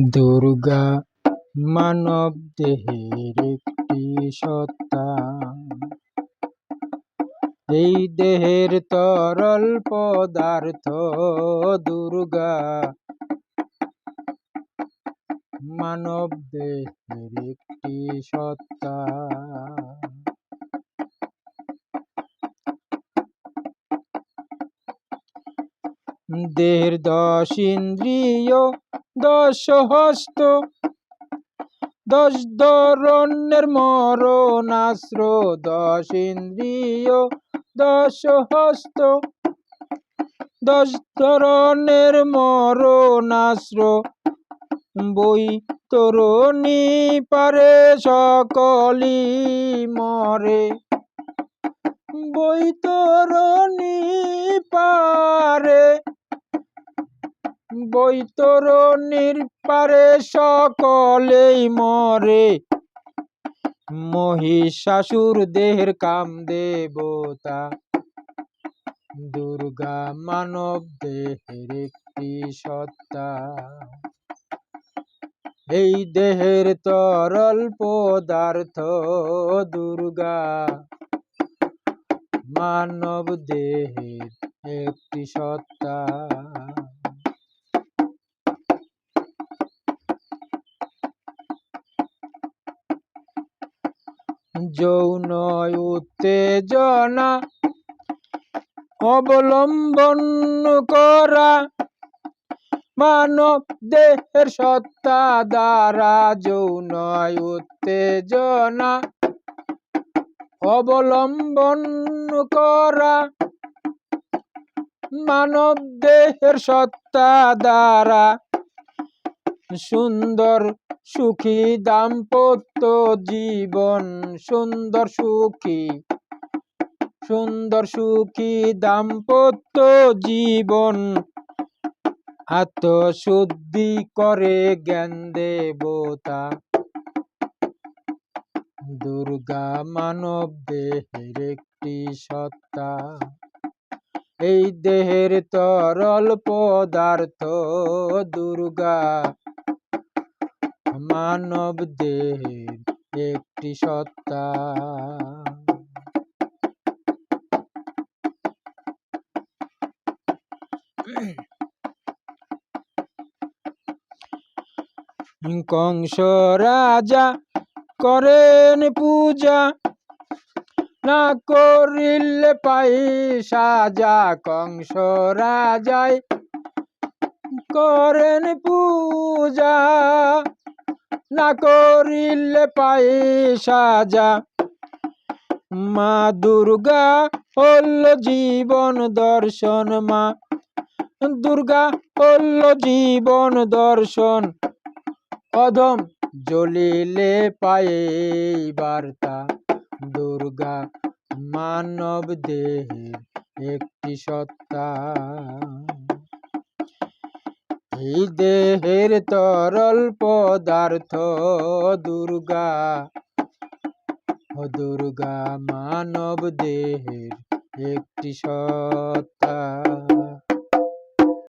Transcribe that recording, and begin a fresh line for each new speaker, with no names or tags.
দুর্গা মানব দেহের একটি সত্তা। এই দেহের তরল পদার্থ দুর্গা মানব দেহের একটি সত্তা। দেহের 10 ইন্দ্রিয়, 10 হস্ত, 10 ধরনের মরণাস্ত্র। 10 ইন্দ্রিয়, 10 হস্ত, 10 ধরনের মরণাস্ত্র। বৈতরণী পারে সকলই মরে। বৈতরণী পারে, বৈতরণীর পারে সকলেই মরে। মহিষাসুর দেহের কাম দেবতা। দুর্গা মানব দেহের একটি সত্তা। এই দেহের তরল পদার্থ দুর্গা মানব দেহের একটি সত্তা। যৌন উত্তেজনা অবলম্বন করা মানব দেহের সত্তা দ্বারা। যৌন উত্তেজনা অবলম্বন করা মানব দেহের সত্তা দ্বারা। সুন্দর সুখী দাম্পত্য জীবন, সুন্দর সুখী দাম্পত্য জীবন। আত্মশুদ্ধি করে জ্ঞান দেবতা। দুর্গা মানব দেহের একটি সত্তা। এই দেহের তরল পদার্থ দুর্গা মানব দেহের একটি সত্তা। কংস রাজা করেন পূজা, না করিলে পাই সাজা। কংস রাজায় করেন পূজা, না করিলে পাই সাজা। মা দুর্গা হল জীবন দর্শন। মা দুর্গা হল জীবন দর্শন। অধম জ্বলিলে পায়ে বার্তা। দুর্গা মানব দেহের একটি সত্তা। এই দেহের তরল পদার্থ দুর্গা দুর্গা মানব দেহের একটি সত্তা।